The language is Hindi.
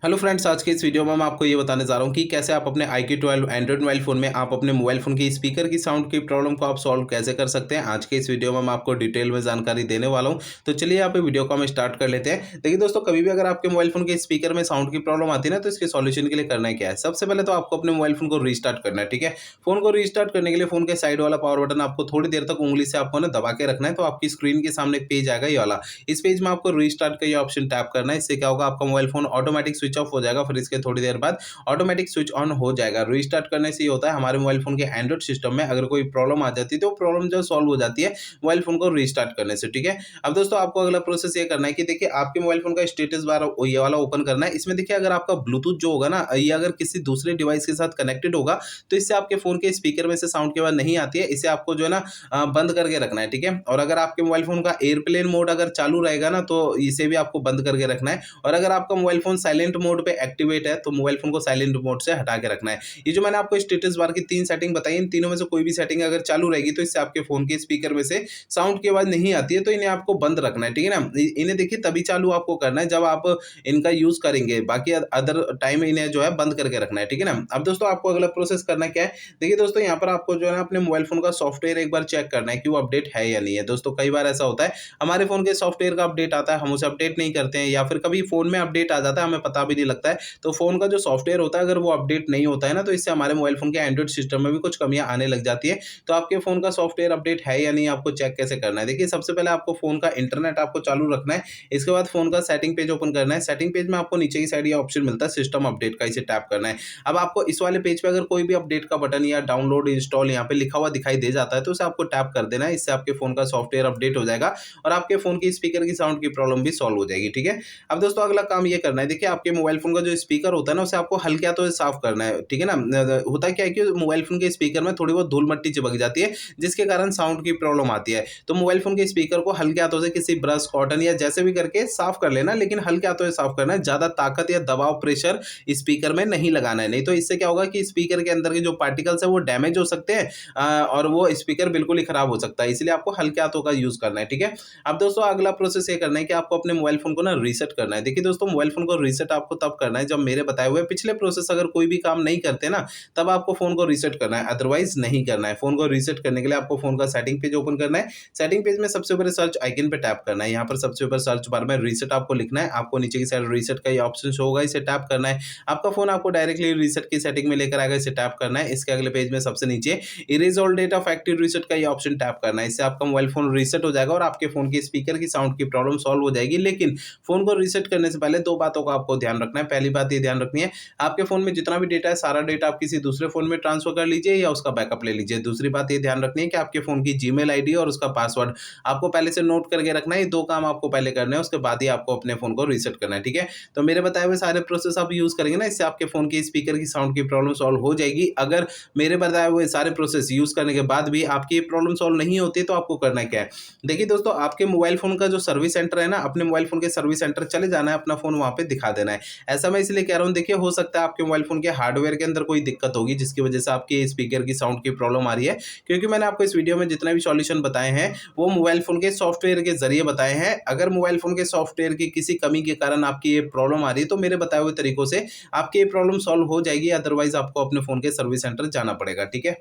हेलो फ्रेंड्स, आज के इस वीडियो में मैं आपको ये बताने जा रहा हूँ कि कैसे आप अपने iQOO 12 एंड्रॉइड मोबाइल फ़ोन में आप अपने मोबाइल फ़ोन की स्पीकर की साउंड की प्रॉब्लम को आप सॉल्व कैसे कर सकते हैं। आज के इस वीडियो में मैं आपको डिटेल में जानकारी देने वाला हूँ। तो चलिए यहाँ पे वीडियो को हम स्टार्ट कर लेते हैं। देखिए दोस्तों, कभी भी अगर आपके मोबाइल फ़ोन के स्पीकर में साउंड की प्रॉब्लम आती है ना, तो इसके सॉल्यूशन के लिए करना है क्या है। सबसे पहले तो आपको अपने मोबाइल फ़ोन को रीस्टार्ट करना है, ठीक है। फ़ोन को रीस्टार्ट करने के लिए फ़ोन के साइड वाला पावर बटन आपको थोड़ी देर तक उँगली से आपको ना दबा के रखना है। तो आपकी स्क्रीन के सामने एक पेज आएगा ये वाला। इस पेज में आपको रीस्टार्ट का ये ऑप्शन टैप करना है। इससे क्या होगा, आपका mobile phone automatic switch off हो जाएगा। फिर इसके थोड़ी देर बाद ऑटोमेटिक स्विच ऑन हो जाएगा। रीस्टार्ट करने से ये होता है, हमारे मोबाइल फ़ोन के एंड्रॉइड सिस्टम में अगर कोई प्रॉब्लम आ जाती है तो प्रॉब्लम जो सॉल्व हो जाती है मोबाइल फ़ोन को रीस्टार्ट करने से, ठीक है। अब दोस्तों, आपको अगला प्रोसेस ये करना है कि देखिए आपके मोबाइल फ़ोन का स्टेटस बार ये वाला ओपन करना है। इसमें देखिए अगर आपका ब्लूटूथ जो होगा ना, ये अगर किसी दूसरे डिवाइस के साथ कनेक्टेड होगा तो इससे आपके फ़ोन के स्पीकर में से साउंड की आवाज़ नहीं आती है। इसे आपको जो है ना बंद करके रखना है, ठीक है। और अगर आपके मोबाइल फ़ोन का एयरप्लेन मोड अगर चालू रहेगा ना, तो इसे भी आपको बंद करके रखना है। और अगर आपका मोबाइल फ़ोन साइलेंट मोड पे एक्टिवेट है तो मोबाइल फ़ोन को साइलेंट मोड से हटा के रखना है। ये जो मैंने आपको स्टेटस बार की 3 सेटिंग बताई, इन तीनों में से कोई भी सेटिंग अगर चालू रहेगी तो इससे आपके फ़ोन के स्पीकर में से साउंड की आवाज़ नहीं आती है, तो इन्हें आपको बंद रखना है, ठीक है ना। इन्हें देखिए तभी चालू आपको करना है जब आप इनका यूज़ करेंगे, बाकी अदर टाइम इन्हें जो है बंद करके रखना है, ठीक है ना। अब दोस्तों, आपको अगला प्रोसेस करना क्या है, देखिए दोस्तों, यहाँ पर आपको जो है ना अपने मोबाइल फ़ोन का सॉफ्टवेयर एक बार चेक करना है कि वो अपडेट है या नहीं है। दोस्तों, कई बार ऐसा होता है हमारे फ़ोन के सॉफ्टवेयर का अपडेट आता है, हम उसे अपडेट नहीं करते हैं, या फिर कभी फ़ोन में अपडेट आ जाता है, हमें पता भी नहीं लगता है। तो फ़ोन का जो सॉफ्टवेयर होता है अगर वो अपडेट नहीं होता है ना, तो इससे हमारे मोबाइल फ़ोन के एंड्रॉइड सिस्टम में भी कुछ कमियाँ आने लग जाती है। तो आपके फ़ोन का सॉफ्टवेयर अपडेट है या नहीं, आपको चेक कैसे करना है। देखिए, सबसे पहले आपको फ़ोन का इंटरनेट आपको चालू रखना है। इसके बाद फ़ोन का सेटिंग पेज ओपन करना है। सेटिंग पेज में आपको नीचे की साइड ये ऑप्शन मिलता है सिस्टम अपडेट का, इसे टैप करना है। अब आपको इस वाले पेज पे अगर कोई भी अपडेट का बटन या डाउनलोड, इंस्टॉल यहाँ पे लिखा हुआ दिखाई दे जाता है तो उसे आपको टैप कर देना है। इससे आपके फ़ोन का सॉफ्टवेयर अपडेट हो जाएगा और आपके फ़ोन की स्पीकर की साउंड की प्रॉब्लम भी सॉल्व हो जाएगी, ठीक है। अब दोस्तों, अगला काम ये करना है, देखिए आपके मोबाइल फ़ोन का जो स्पीकर होता है ना, उसे आपको हल्के हाथों से साफ करना है, ठीक है ना। होता क्या है कि मोबाइल फ़ोन के स्पीकर में थोड़ी बहुत धूल-मट्टी चिपक जाती है, जिसके कारण साउंड की प्रॉब्लम आती है। तो मोबाइल फ़ोन के स्पीकर को हल्के हाथों से किसी ब्रश, कॉटन या जैसे भी करके साफ कर लेना, लेकिन हल्के हाथों से साफ करना है। ज़्यादा ताकत या दबाव, प्रेशर स्पीकर में नहीं लगाना है, नहीं तो इससे क्या होगा कि स्पीकर के अंदर के जो पार्टिकल्स है वो डैमेज हो सकते हैं और वो स्पीकर बिल्कुल ही खराब हो सकता है। इसलिए आपको हल्के हाथों का यूज़ करना है, ठीक है। अब दोस्तों, अगला प्रोसेस ये करना है कि आपको अपने मोबाइल फ़ोन को ना रीसेट करना है। देखिए दोस्तों, मोबाइल फ़ोन को रीसेट आपको तब करना है जब मेरे बताए हुए पिछले प्रोसेस अगर कोई भी काम नहीं करते ना, तब आपको फ़ोन को रीसेट करना है, अदरवाइज़ नहीं करना है। फ़ोन को रीसेट करने के लिए आपको फ़ोन का सेटिंग पेज ओपन करना है। सेटिंग पेज में सबसे ऊपर सर्च आइकन पे टैप करना है। यहाँ पर सबसे ऊपर सर्च बार में रीसेट आपको लिखना है। आपको नीचे की साइड रीसेट का ये ऑप्शन शो होगा, इसे टैप करना है। आपका फ़ोन आपको डायरेक्टली रीसेट की सेटिंग में लेकर आएगा, इसे टैप करना है। इसके अगले पेज में सबसे नीचे erase all data factory reset का ये ऑप्शन टैप करना है। इससे आपका मोबाइल फ़ोन रीसेट हो जाएगा और आपके फ़ोन की स्पीकर की साउंड की प्रॉब्लम सॉल्व हो जाएगी। लेकिन फ़ोन को रीसेट करने से पहले 2 बातों का आपको ध्यान रखना है। पहली बात ये ध्यान रखनी है, आपके फ़ोन में जितना भी डेटा है, सारा डेटा आप किसी दूसरे फ़ोन में ट्रांसफ़र कर लीजिए या उसका बैकअप ले लीजिए। दूसरी बात ये ध्यान रखनी है कि आपके फ़ोन की जीमेल आईडी और उसका पासवर्ड आपको पहले से नोट करके रखना है। ये 2 काम आपको पहले करने हैं, उसके बाद ही आपको अपने फ़ोन को रीसेट करना है, ठीक है। तो मेरे बताए हुए सारे प्रोसेस आप यूज़ करेंगे ना, इससे आपके फ़ोन की स्पीकर की साउंड की प्रॉब्लम सॉल्व हो जाएगी। अगर मेरे बताए हुए सारे प्रोसेस यूज़ करने के बाद भी आपकी ये प्रॉब्लम सॉल्व नहीं होती है, तो आपको करना क्या है? देखिए दोस्तों, आपके मोबाइल फ़ोन का जो सर्विस सेंटर है ना, अपने मोबाइल फ़ोन के सर्विस सेंटर चले जाना है, अपना फ़ोन वहाँ पे दिखा देना है। ऐसा मैं इसलिए कह रहा हूँ, देखिए हो सकता है आपके मोबाइल फ़ोन के हार्डवेयर के अंदर कोई दिक्कत होगी जिसकी वजह से आपके स्पीकर की साउंड की प्रॉब्लम आ रही है। क्योंकि मैंने आपको इस वीडियो में जितने भी सॉल्यूशन बताए हैं वो मोबाइल फ़ोन के सॉफ्टवेयर के ज़रिए बताए हैं। अगर मोबाइल फ़ोन के सॉफ्टवेयर की किसी कमी के कारण आपकी ये प्रॉब्लम आ रही है तो मेरे बताए हुए तरीकों से आपकी ये प्रॉब्लम सॉल्व हो जाएगी, अदरवाइज़ आपको अपने फ़ोन के सर्विस सेंटर जाना पड़ेगा, ठीक है।